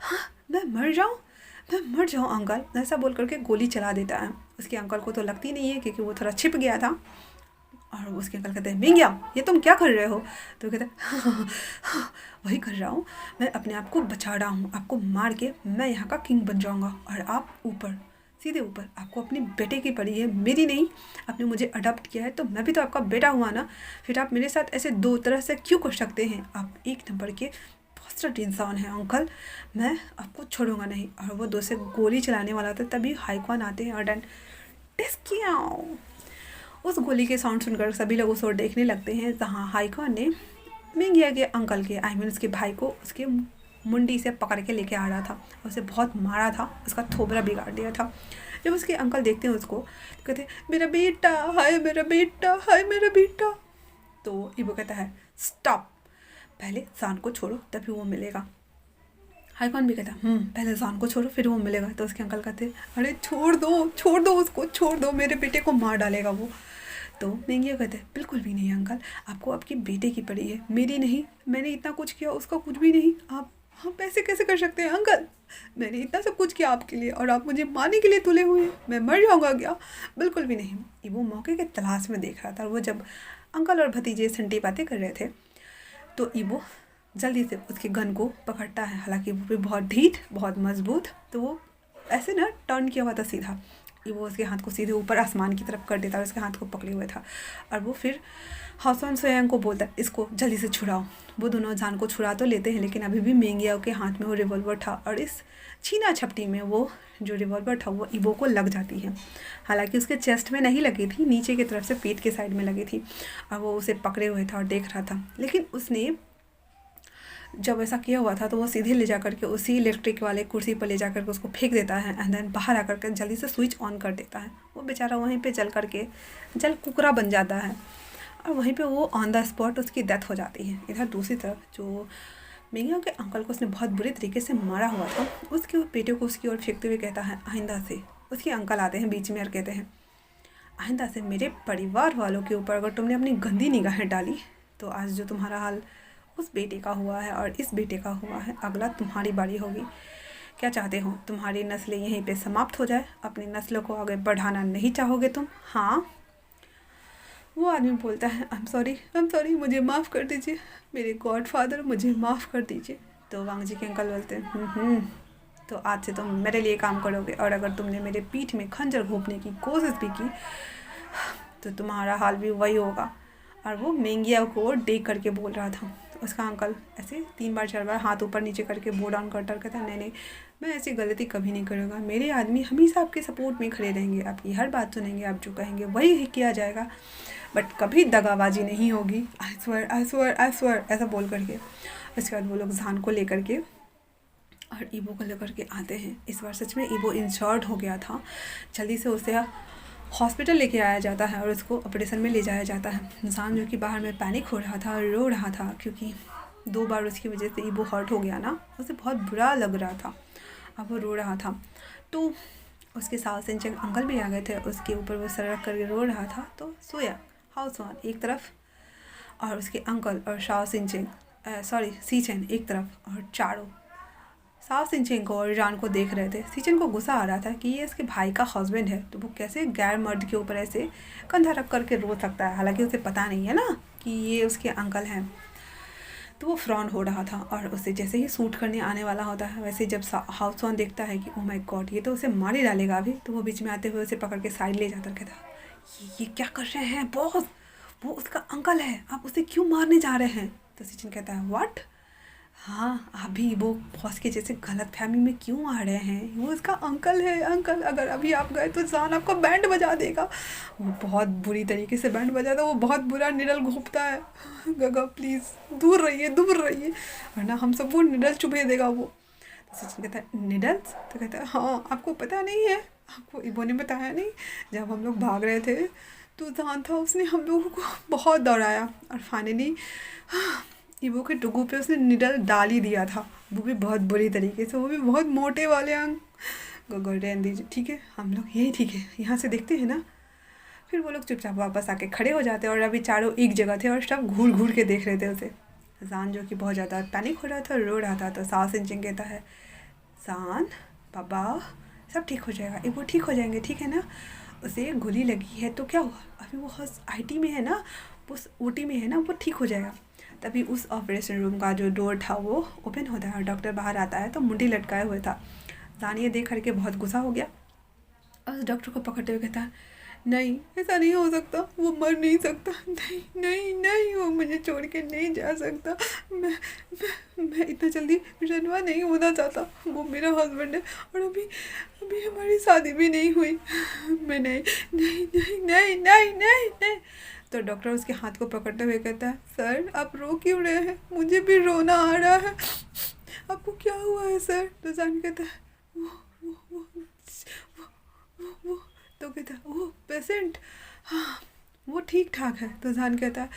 हाँ, मैं मर जाऊँ अंकल, ऐसा बोल करके गोली चला देता है। उसके अंकल को तो लगती नहीं है क्योंकि वो थोड़ा छिप गया था। और उसके अंकल कहते हैं, मिंगिया ये तुम क्या कर रहे हो? तो कहते हैं, वही कर रहा हूँ, मैं अपने आप को बचा रहा हूँ, आपको मार के मैं यहाँ का किंग बन जाऊँगा, और आप सीधे ऊपर, आपको अपने बेटे की पड़ी है, मेरी नहीं। आपने मुझे अडॉप्ट किया है तो मैं भी तो आपका बेटा हुआ ना, फिर आप मेरे साथ ऐसे दो तरह से क्यों कर सकते हैं? आप एक नंबर के बस्टर्ड इंसान हैं अंकल, मैं आपको छोड़ूंगा नहीं। और वो दो से गोली चलाने वाला था, तभी हाईकॉन आते हैं और डन टिस्किया। उस गोली के साउंड सुनकर सभी लोग उस ओर देखने लगते हैं जहाँ हाईकॉन ने मिंगिया के अंकल के उसके भाई को उसके मुंडी से पकड़ के लेके आ रहा था, उसे बहुत मारा था, उसका थोबरा बिगाड़ दिया था। जब उसके अंकल देखते हैं उसको, तो कहते हैं, मेरा बेटा, हाय मेरा बेटा, हाय मेरा बेटा। तो ईबो कहता है, स्टॉप, पहले जान को छोड़ो तभी वो मिलेगा। हाईकॉन भी कहता पहले जान को छोड़ो फिर वो मिलेगा। तो उसके अंकल कहते अरे छोड़ दो उसको, छोड़ दो, मेरे बेटे को मार डालेगा वो। तो मेंगिया कहते बिल्कुल भी नहीं अंकल, आपको आपके बेटे की पड़ी है, मेरी नहीं। मैंने इतना कुछ किया, उसका कुछ भी नहीं। आप ऐसे कैसे कर सकते हैं अंकल? मैंने इतना सब कुछ किया आपके लिए और आप मुझे मारने के लिए तुले हुए हैं, मैं मर जाऊंगा क्या? बिल्कुल भी नहीं। ये वो मौके के तलाश में देख रहा था। वो जब अंकल और भतीजे संटी बातें कर रहे थे तो ईबो जल्दी से उसके गन को पकड़ता है। हालांकि वो भी बहुत ढीठ, बहुत मजबूत। तो वो ऐसे ना टर्न किया हुआ था सीधा, वो उसके हाथ को सीधे ऊपर आसमान की तरफ कर देता है और उसके हाथ को पकड़े हुए था। और वो फिर हाउसवान सोयांग को बोलता है इसको जल्दी से छुड़ाओ। वो दोनों जान को छुड़ा तो लेते हैं, लेकिन अभी भी मेंगियाओ के हाथ में वो रिवॉल्वर था और इस छीना झपटी में वो जो रिवॉल्वर था वो ईबो को लग जाती है। हालांकि उसके चेस्ट में नहीं लगी थी, नीचे की तरफ से पेट के साइड में लगी थी और वो उसे पकड़े हुए था और देख रहा था। लेकिन उसने जब ऐसा किया हुआ था तो वो सीधे ले जा करके उसी इलेक्ट्रिक वाले कुर्सी पर ले जा करके उसको फेंक देता है एंड देन बाहर आकर के जल्दी से स्विच ऑन कर देता है। वो बेचारा वहीं पे जल कुकरा बन जाता है और वहीं पे वो ऑन द स्पॉट उसकी डेथ हो जाती है। इधर दूसरी तरफ जो मेंगिया के अंकल को उसने बहुत बुरी तरीके से मारा हुआ था, उसके बेटे को उसकी ओर फेंकते हुए कहता है आइंदा से। उसके अंकल आते हैं बीच में और कहते हैं आइंदा से मेरे परिवार वालों के ऊपर अगर तुमने अपनी गंदी निगाहें डाली तो आज जो तुम्हारा हाल उस बेटे का हुआ है और इस बेटे का हुआ है, अगला तुम्हारी बारी होगी। क्या चाहते हो तुम्हारी नस्लें यहीं पे समाप्त हो जाए? अपनी नस्लों को आगे बढ़ाना नहीं चाहोगे तुम? हाँ। वो आदमी बोलता है आई एम सॉरी, मुझे माफ़ कर दीजिए मेरे गॉडफादर, मुझे माफ़ कर दीजिए। तो वांग जी के अंकल बोलते हैं तो आज से तुम मेरे लिए काम करोगे और अगर तुमने मेरे पीठ में खंजर घोंपने की कोशिश भी की तो तुम्हारा हाल भी वही होगा। और वो मेंगिया को देख करके बोल रहा था। उसका अंकल ऐसे 3 बार 4 बार हाथ ऊपर नीचे करके बो डाउन करता कहता नहीं, मैं ऐसी गलती कभी नहीं करूँगा। मेरे आदमी हमेशा आपके सपोर्ट में खड़े रहेंगे, आपकी हर बात सुनेंगे, आप जो कहेंगे वही किया जाएगा, बट कभी दगाबाजी नहीं होगी। आई स्वेयर ऐसा बोल करके उसके बाद वो लोग जान को लेकर के और ईबो को लेकर के आते हैं। इस बार सच में ईबो इंजर्ड हो गया था। जल्दी से उसे हॉस्पिटल लेके आया जाता है और उसको ऑपरेशन में ले जाया जाता है। जान जो कि बाहर में पैनिक हो रहा था, रो रहा था, क्योंकि 2 बार उसकी वजह से ईबो हर्ट हो गया ना, उसे बहुत बुरा लग रहा था। अब वो रो रहा था तो उसके सास सिंचेंग अंकल भी आ गए थे। उसके ऊपर वो सर रख करके रो रहा था। तो सोया हाउसवान एक तरफ और उसके अंकल और शाओ सिंचेंग सीचेन एक तरफ और चारों साओ सिंचेन को और जान को देख रहे थे। सीचेन को गुस्सा आ रहा था कि ये इसके भाई का हस्बैंड है तो वो कैसे गैर मर्द के ऊपर ऐसे कंधा रख करके रो सकता है। हालांकि उसे पता नहीं है ना कि ये उसके अंकल हैं। तो वो फ्रॉन हो रहा था और उसे जैसे ही सूट करने आने वाला होता है वैसे जब हाउसवान देखता है कि ओ माय गॉड ये तो उसे मार ही डालेगा अभी, तो वो बीच में आते हुए उसे पकड़ के साइड ले जाता कहता ये क्या कर रहे हैं बॉस, वो उसका अंकल है, आप उसे क्यों मारने जा रहे हैं? तो सचिन कहता है व्हाट, हाँ अभी वो बॉस के जैसे गलत फहमी में क्यों आ रहे हैं, वो उसका अंकल है। अंकल अगर अभी आप गए तो जान आपका बैंड बजा देगा। वो बहुत बुरी तरीके से बैंड बजाता है, वो बहुत बुरा निडल घोंपता है। गगा प्लीज़ दूर रहिए वरना हम सब वो निडल चुभे देगा वो। तो सचिन कहता है निडल्स? तो कहता है हाँ आपको पता नहीं है, आपको इबो ने बताया नहीं, जब हम लोग भाग रहे थे तो जान था उसने हम लोगों को बहुत दौड़ाया और फाइनली ईबो के टुकू पे उसने निडल डाल ही दिया था, वो भी बहुत बुरी तरीके से, वो भी बहुत मोटे वाले अंग। गगल रहने दीजिए ठीक है, हम लोग यही ठीक है यहाँ से देखते हैं ना। फिर वो लोग चुपचाप वापस आके खड़े हो जाते और अभी चारों एक जगह थे और सब घूर घूर के देख रहे थे उसे। जान जो कि बहुत ज़्यादा पैनिक हो रहा था, रो रहा था। तो सास इंचिंग कहता है जान बाबा सब ठीक हो जाएगा, वो ठीक हो जाएंगे ठीक है ना, उसे गोली लगी है तो क्या हुआ, अभी वो IT में है ना, उस OT में है ना, वो ठीक हो जाएगा। तभी उस ऑपरेशन रूम का जो डोर था वो ओपन होता है और डॉक्टर बाहर आता है तो मुंडी लटकाए हुए था। जान ये देख करके बहुत गुस्सा हो गया और डॉक्टर को पकड़ते हुए कहता है नहीं ऐसा नहीं हो सकता, वो मर नहीं सकता, नहीं वो मुझे छोड़ के नहीं जा सकता, मैं इतना जल्दी रनवा नहीं होना चाहता, वो मेरा हस्बैंड है और अभी हमारी शादी भी नहीं हुई, मैं नहीं। तो डॉक्टर उसके हाथ को पकड़ते हुए कहता है सर आप रो क्यों रहे हैं, मुझे भी रोना आ रहा है, आपको क्या हुआ है सर? तो जान कहता है वो तो कहता है वो पेशेंट, हाँ वो ठीक ठाक है। तो जान कहता है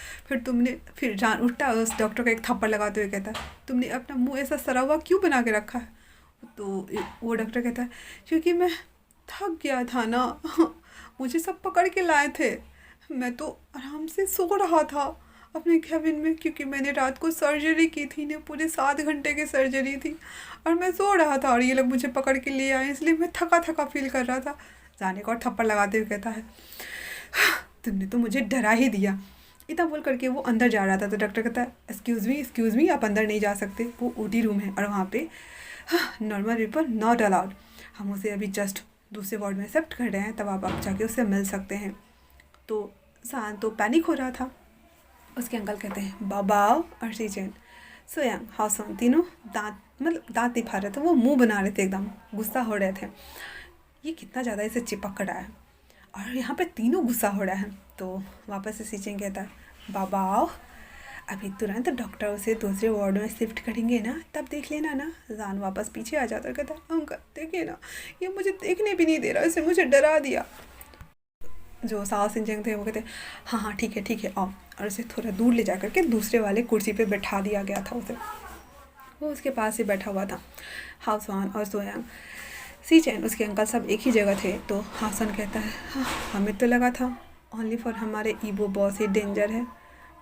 फिर जान उठता है, उस डॉक्टर का एक थप्पड़ लगाते हुए कहता है, तुमने अपना मुंह ऐसा सड़ा हुआ क्यों बना के रखा है? तो वो डॉक्टर कहता है, क्योंकि मैं थक गया था ना, मुझे सब पकड़ के लाए थे, मैं तो आराम से सो रहा था अपने कैबिन में, क्योंकि मैंने रात को सर्जरी की थी ना, पूरे 7 घंटे की सर्जरी थी और मैं सो रहा था और ये लोग मुझे पकड़ के ले आए, इसलिए मैं थका थका फील कर रहा था। जाने को और थप्पड़ लगाते हुए कहता है, तुमने तो मुझे डरा ही दिया। इतना बोल करके वो अंदर जा रहा था तो डॉक्टर कहता है, एक्सक्यूज़ मी, आप अंदर नहीं जा सकते, वो ओटी रूम है और वहाँ पे नॉर्मल पीपल नॉट अलाउड, हम उसे अभी जस्ट दूसरे वार्ड में शिफ्ट कर रहे हैं, तब आप जाके उससे मिल सकते हैं। तो शान तो पैनिक हो रहा था। उसके अंकल कहते हैं, बाबा और सीचेन सोयांग हाउसवान तीनों दांत नहीं फा रहे थे, वो मुंह बना रहे थे, एकदम गुस्सा हो रहे थे, ये कितना ज़्यादा इसे चिपक कर आया है और यहाँ पे तीनों गुस्सा हो रहा है। तो वापस से सीचेन कहता है, बाबा अभी तुरंत डॉक्टर उसे दूसरे वार्ड में शिफ्ट करेंगे ना, तब देख लेना ना। जान वापस पीछे आ जाता है, कहता है, अंकल देखिए ना, ये मुझे देखने भी नहीं दे रहा, इसने मुझे डरा दिया। जो साओ सिंचेंग थे वो कहते, हाँ हाँ ठीक है आओ, और उसे थोड़ा दूर ले जा करके दूसरे वाले कुर्सी पे बैठा दिया गया था उसे। वो उसके पास ही बैठा हुआ था, हाउसवान और सोयांग, सीचेन, उसके अंकल सब एक ही जगह थे। तो हाउसवान कहता है, हाँ हमें तो लगा था ओनली फॉर हमारे ईबो बॉस ही डेंजर है,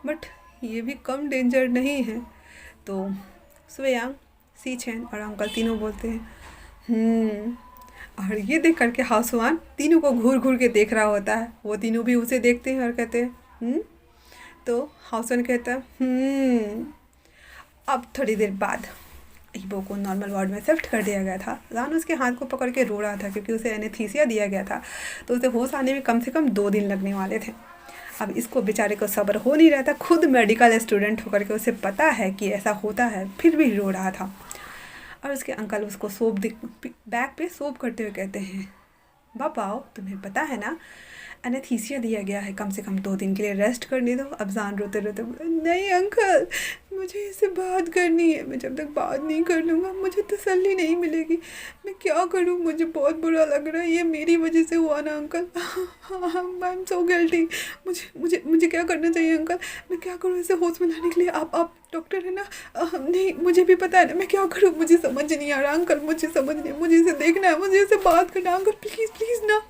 बट ये भी कम डेंजर नहीं है। तो सोयांग, सीचेन और अंकल तीनों बोलते हैं और ये देख करके हाउसवान तीनों को घूर घूर के देख रहा होता है। वो तीनों भी उसे देखते हैं और कहते हैं तो हाउसवान कहता है अब थोड़ी देर बाद ईबो को नॉर्मल वार्ड में शिफ्ट कर दिया गया था। जान उसके हाथ को पकड़ के रो रहा था क्योंकि उसे एनेस्थीसिया दिया गया था, तो उसे होश आने में कम से कम 2 दिन लगने वाले थे। अब इसको बेचारे को सब्र हो नहीं रहा था, खुद मेडिकल स्टूडेंट होकर के उसे पता है कि ऐसा होता है, फिर भी रो रहा था। और उसके अंकल उसको बैक पे सोप करते हुए कहते हैं, बाबा तुम्हें पता है ना, एनेस्थीसिया दिया गया है, कम से कम 2 दिन के लिए रेस्ट करने दो। अब जान रोते रोते बोले, नहीं अंकल मुझे इससे बात करनी है, मैं जब तक बात नहीं कर लूँगा मुझे तसल्ली नहीं मिलेगी, मैं क्या करूँ, मुझे बहुत बुरा लग रहा है, ये मेरी वजह से हुआ ना uncle, I am so guilty, मुझे क्या करना चाहिए अंकल, मैं क्या करूँ इसे होश में लाने के लिए, आप डॉक्टर है ना? नहीं मुझे भी पता है ना, मैं क्या करूँ, मुझे समझ नहीं आ रहा अंकल, मुझे समझ नहीं, मुझे इसे देखना है, मुझे इसे बात करना है अंकल, प्लीज़ ना।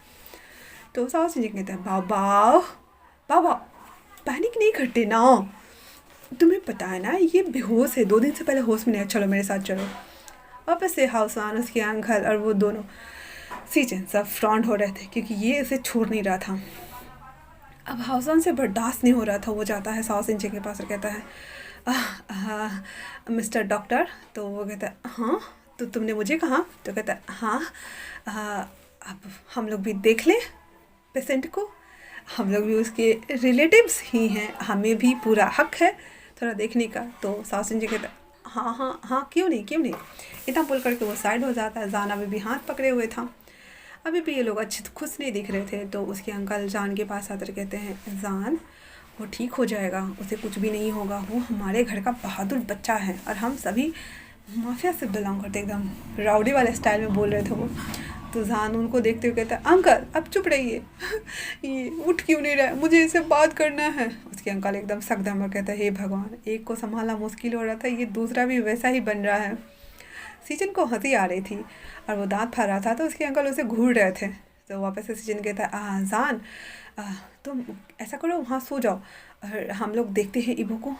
तो सास जी कहते हैं, बाबा पैनिक नहीं करते ना, तुम्हें पता है ना ये बेहोश है, 2 दिन से पहले होश में नहीं है, चलो मेरे साथ चलो। वापस से हाउसवान, उसके अंकल और वो दोनों सीचन सब फ्रॉन्ट हो रहे थे क्योंकि ये इसे छोड़ नहीं रहा था। अब हाउसवान से बर्दाश्त नहीं हो रहा था, वो जाता है साओ सिंचे के पास और कहता है, मिस्टर डॉक्टर। तो वो कहता है, हाँ तो तुमने मुझे कहा? तो कहता है, हाँ अब हम लोग भी देख लें पेशेंट को, हम लोग भी उसके रिलेटिव्स ही हैं, हमें भी पूरा हक है थोड़ा देखने का। तो साओ सिंचे कहता है, हाँ क्यों नहीं। इतना बोल करके वो साइड हो जाता है। जान अभी भी हाथ पकड़े हुए था, अभी भी ये लोग अच्छे खुश नहीं दिख रहे थे। तो उसके अंकल जान के पास आकर कहते हैं, जान वो ठीक हो जाएगा, उसे कुछ भी नहीं होगा, वो हमारे घर का बहादुर बच्चा है और हम सभी माफिया से बिलोंग करते, एकदम राउडी वाले स्टाइल में बोल रहे थे वो। तो जान उनको देखते हुए कहता है, अंकल अब चुप रहिए, ये उठ क्यों नहीं रहा है, मुझे इससे बात करना है। उसके अंकल एकदम सकदम और कहता है, हे भगवान, एक को संभालना मुश्किल हो रहा था, ये दूसरा भी वैसा ही बन रहा है। सीजन को हंसी आ रही थी और वो दांत फाड़ रहा था, तो उसके अंकल उसे घूर रहे थे। तो वापस से सीजन कहता है, जान तुम ऐसा करो, वहाँ सो जाओ और हम लोग देखते हैं ईबो को,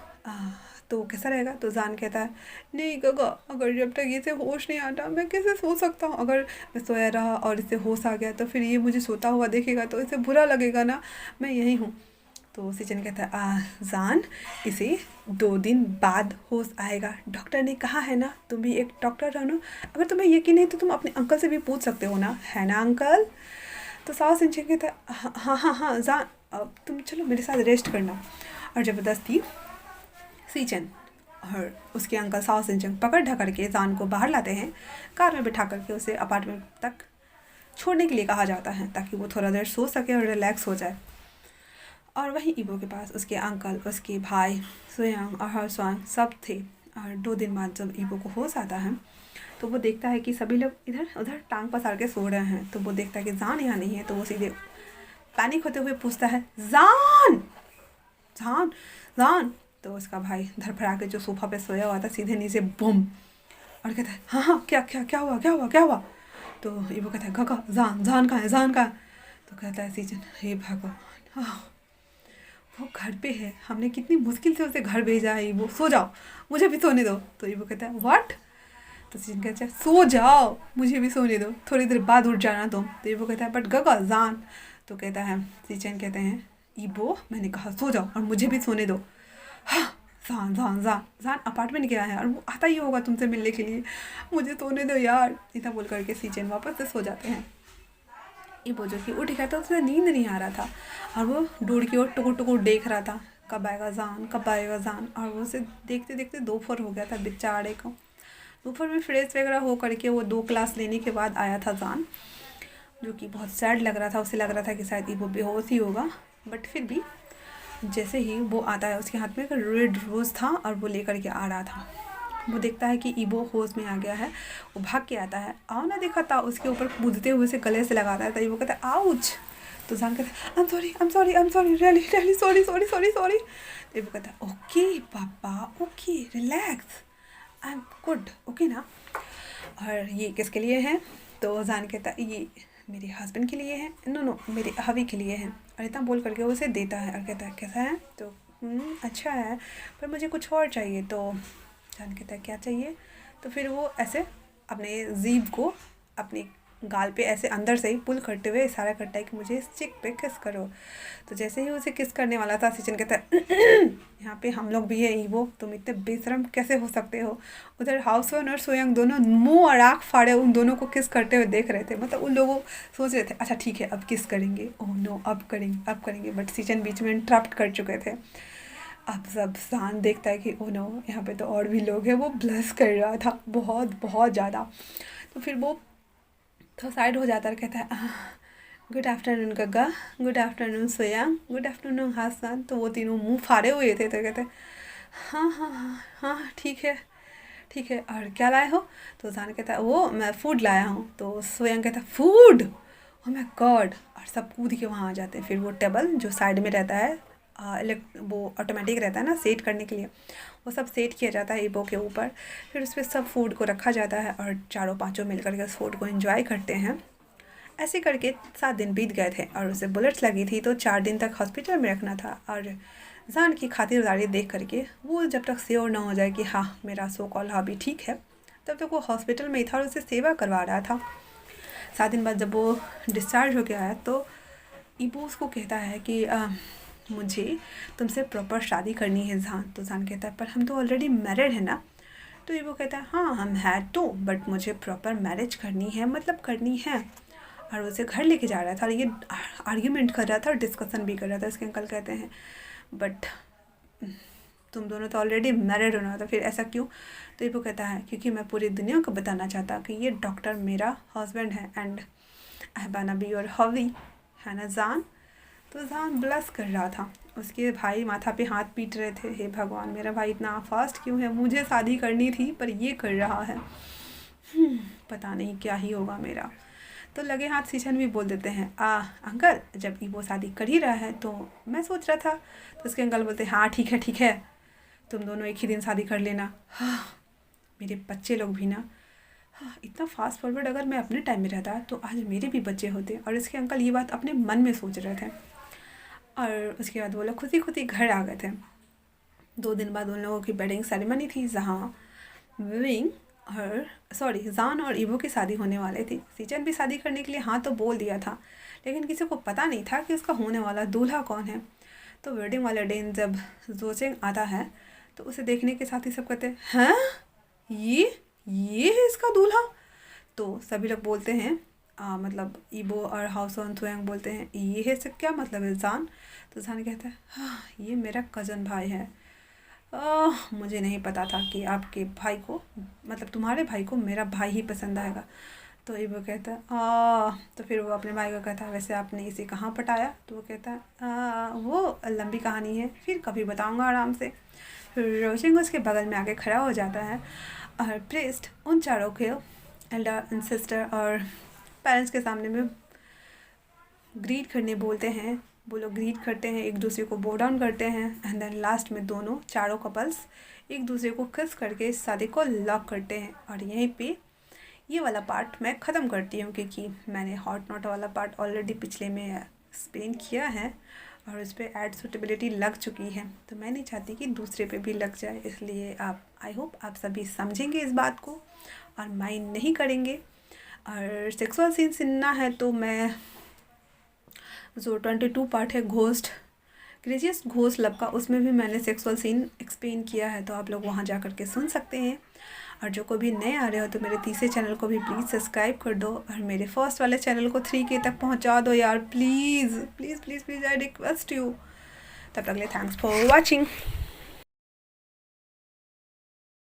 तो कैसा रहेगा? तो जान कहता है, नहीं गगा, अगर जब तक इसे होश नहीं आता मैं कैसे सो सकता हूँ, अगर मैं सोया रहा और इसे होश आ गया तो फिर ये मुझे सोता हुआ देखेगा तो इसे बुरा लगेगा ना, मैं यहीं हूँ। तो सीचन कहता है, जान इसे 2 दिन बाद होश आएगा, डॉक्टर ने कहा है ना, तुम भी एक डॉक्टर हो ना, अगर तुम्हें यकीन नहीं तो तुम अपने अंकल से भी पूछ सकते हो ना, है ना अंकल? तो साओ सिंचन कहता है, हाँ जान, अब तुम चलो मेरे साथ रेस्ट करना। और ज़बरदस्ती सीचन और उसके अंकल साओ सिंचन पकड़ ढकड़ के जान को बाहर लाते हैं, कार में बिठा करके उसे अपार्टमेंट तक छोड़ने के लिए कहा जाता है ताकि वो थोड़ा देर सो सके और रिलैक्स हो जाए। और वहीं ईबो के पास उसके अंकल, उसके भाई सोयांग और हरस्वांग सब थे। और 2 दिन बाद जब ईबो को होश आता है तो वो देखता है कि सभी लोग इधर उधर टांग पसार के सो रहे हैं। तो वो देखता है कि जान यहाँ नहीं है, तो वो सीधे पैनिक होते हुए पूछता है, जान जान जान। तो उसका भाई धड़फड़ा के जो सोफा पे सोया हुआ था सीधे नीचे बूम, और कहता है, हाँ हाँ क्या क्या क्या हुआ क्या हुआ क्या हुआ। तो ईबो कहता है, काका जान जान कहाँ है जान कहाँ है। तो कहता है सीजन, हे भगवान, वो घर पे है, हमने कितनी मुश्किल से उसे घर भेजा है, ईबो सो जाओ मुझे भी सोने दो। तो ईबो कहता है, व्हाट। तो सीजन कहता है, सो जाओ मुझे भी सोने दो, थोड़ी देर बाद उठ जाना तुम। तो ईबो कहता है, बट काका जान। तो कहता है सीजन, कहते हैं, ईबो मैंने कहा सो जाओ और मुझे भी सोने दो। हाँ, जान जान जान जान अपार्टमेंट गया है और वो आता ही होगा तुमसे मिलने के लिए, मुझे सोने दो यार। इतना बोल करके सीजन वापस से सो जाते हैं। ईबो जो कि उठ गया था, उसे नींद नहीं आ रहा था और वो डोर की ओर टुकुर टुकुर देख रहा था, कब आएगा जान कब आएगा जान। और वो उसे देखते देखते दोपहर हो गया था बेचारे को। दोपहर में फ्रेश वगैरह हो करके वो 2 क्लास लेने के बाद आया था जान, जो कि बहुत सैड लग रहा था। उसे लग रहा था कि शायद ईबो बेहोश ही होगा, बट फिर भी जैसे ही वो आता है उसके हाथ में एक रेड रोज़ था और वो लेकर के आ रहा था। वो देखता है कि ईबो होश में आ गया है, वो भाग के आता है, आओ ना देखा था, उसके ऊपर कूदते हुए से गले से लगाता है। तो ईबो कहता है, आउच। तो जान कहता है, I am sorry I am sorry I am sorry really really sorry sorry sorry sorry. तो ईबो कहता है, ओके पापा okay relax I am good okay ना। और ये किसके लिए है। तो जान कहता है, ये मेरे हस्बैंड के लिए है, नो नो मेरे हवी के लिए है। और इतना बोल करके उसे देता है और कहता है, कैसा है। तो अच्छा है पर मुझे कुछ और चाहिए। तो जान कहता है, क्या चाहिए। तो फिर वो ऐसे अपने जीभ को अपने गाल पे ऐसे अंदर से ही पुल करते हुए इशारा करता है कि मुझे इस चिक पे किस करो। तो जैसे ही उसे किस करने वाला था, सीजन कहता है, यहाँ पे हम लोग भी है ईबो, तुम इतने बेशरम कैसे हो सकते हो। उधर हाउस ओनर और सोयंग दोनों मुंह और आँख फाड़े उन दोनों को किस करते हुए देख रहे थे। मतलब उन लोगों सोच रहे थे, अच्छा ठीक है अब किस करेंगे, ओह नो अब करेंगे। बट सीजन बीच में इंटरप्ट कर चुके थे। अब सब जान देखता है कि ओह नो यहाँ पे तो और भी लोग हैं। वो ब्लश कर रहा था बहुत बहुत ज़्यादा। तो फिर वो तो साइड हो जाता है, कहता है, गुड आफ्टरनून गग्गा, गुड आफ्टरनून सोया, गुड आफ्टरनून हासन। तो वो तीनों मुंह फाड़े हुए थे। तो कहते हैं, हाँ हाँ हाँ हाँ ठीक है और क्या लाए हो। तो जान कहता है, वो मैं फ़ूड लाया हूँ। तो सोयंग कहता है, फूड ओह माय गॉड। और सब कूद के वहाँ आ जाते हैं। फिर वो टेबल जो साइड में रहता है, वो ऑटोमेटिक रहता है ना सेट करने के लिए, वो सब सेट किया जाता है ईबो के ऊपर। फिर उस पर सब फूड को रखा जाता है और चारों पाँचों मिलकर के उस फूड को एंजॉय करते हैं। ऐसे करके 7 दिन बीत गए थे और उसे बुलेट्स लगी थी, तो 4 दिन तक हॉस्पिटल में रखना था। और जान की खातिरदारी देख करके वो जब तक श्योर ना हो जाए कि हाँ मेरा सो कॉल हॉबी ठीक है, तब तक वो हॉस्पिटल में ही था और उसे सेवा करवा रहा था। 7 दिन बाद जब वो डिस्चार्ज हो गया है तो ईबो उसको कहता है कि मुझे तुमसे प्रॉपर शादी करनी है जान। तो जान कहता है, पर हम तो ऑलरेडी मैरिड है ना। तो ईबो कहता है, हाँ हम हैं तो, बट मुझे प्रॉपर मैरिज करनी है, मतलब करनी है। और उसे घर लेके जा रहा था और ये आर्ग्यूमेंट कर रहा था और डिस्कशन भी कर रहा था। उसके अंकल कहते हैं, बट तुम दोनों तो ऑलरेडी मैरिड होना था, फिर ऐसा क्यों। तो ईबो कहता है, क्योंकि मैं पूरी दुनिया को बताना चाहता कि ये डॉक्टर मेरा हस्बैंड है and I wanna be your hobby, है ना जान। तो जान ब्लश कर रहा था। उसके भाई माथा पे हाथ पीट रहे थे, हे भगवान मेरा भाई इतना फास्ट क्यों है, मुझे शादी करनी थी पर ये कर रहा है, पता नहीं क्या ही होगा मेरा। तो लगे हाथ सीजन भी बोल देते हैं, अंकल जब ईबो शादी कर ही रहा है तो मैं सोच रहा था। तो उसके अंकल बोलते हैं, हाँ ठीक है तुम दोनों एक ही दिन शादी कर लेना। हाँ मेरे बच्चे लोग भी ना, हाँ इतना फास्ट फॉरवर्ड अगर मैं अपने टाइम में रहता तो आज मेरे भी बच्चे होते। और इसके अंकल ये बात अपने मन में सोच रहे थे। और उसके बाद वो लोग खुद ही घर आ गए थे। 2 दिन बाद उन लोगों की वेडिंग सेरेमनी थी, जहाँ जान और ईबो की शादी होने वाली थी। सीजन भी शादी करने के लिए हाँ तो बोल दिया था, लेकिन किसी को पता नहीं था कि उसका होने वाला दूल्हा कौन है। तो वेडिंग वाले दिन जब जोचेंग आता है तो उसे देखने के साथ ही सब कहते हैं, हैं ये है इसका दूल्हा। तो सभी लोग बोलते हैं, मतलब ईबो और हाउस ऑन थुएंग बोलते हैं, ये है इसका क्या मतलब है जान। तो जान कहता है, हाँ ये मेरा कज़न भाई है। मुझे नहीं पता था कि आपके भाई को, मतलब तुम्हारे भाई को मेरा भाई ही पसंद आएगा। तो ईबो कहता है, तो फिर वो अपने भाई को कहता है, वैसे आपने इसे कहाँ पटाया। तो वो कहता है, वो लंबी कहानी है, फिर कभी बताऊँगा आराम से। फिर रोशिंग उसके बगल में आके खड़ा हो जाता है और प्रीस्ट उन चारों के एल्डर एंड सिस्टर और पेरेंट्स के सामने में ग्रीट करने बोलते हैं, वो लोग ग्रीट करते हैं, एक दूसरे को बो डाउन करते हैं एंड देन लास्ट में दोनों चारों कपल्स एक दूसरे को किस करके इस शादी को लॉक करते हैं। और यहीं पे ये वाला पार्ट मैं ख़त्म करती हूँ, क्योंकि मैंने हॉट नॉट वाला पार्ट ऑलरेडी पिछले में एक्सप्लेन किया है और उस पर एड सूटेबिलिटी लग चुकी है, तो मैं नहीं चाहती कि दूसरे पे भी लग जाए। इसलिए आप आई होप आप सभी समझेंगे इस बात को और माइंड नहीं करेंगे। और सेक्सुअल सीन सुनना है तो मैं जो 22 पार्ट है घोस्ट क्रेजियस्ट घोस्ट लव का, उसमें भी मैंने सेक्सुअल सीन एक्सप्लेन किया है, तो आप लोग वहाँ जा कर के सुन सकते हैं। और जो कोई भी नए आ रहे हो तो मेरे तीसरे चैनल को भी प्लीज़ सब्सक्राइब कर दो और मेरे फर्स्ट वाले चैनल को 3K तक पहुँचा दो यार, please please please please, I request you. तब तक के लिए थैंक्स फॉर वॉचिंग।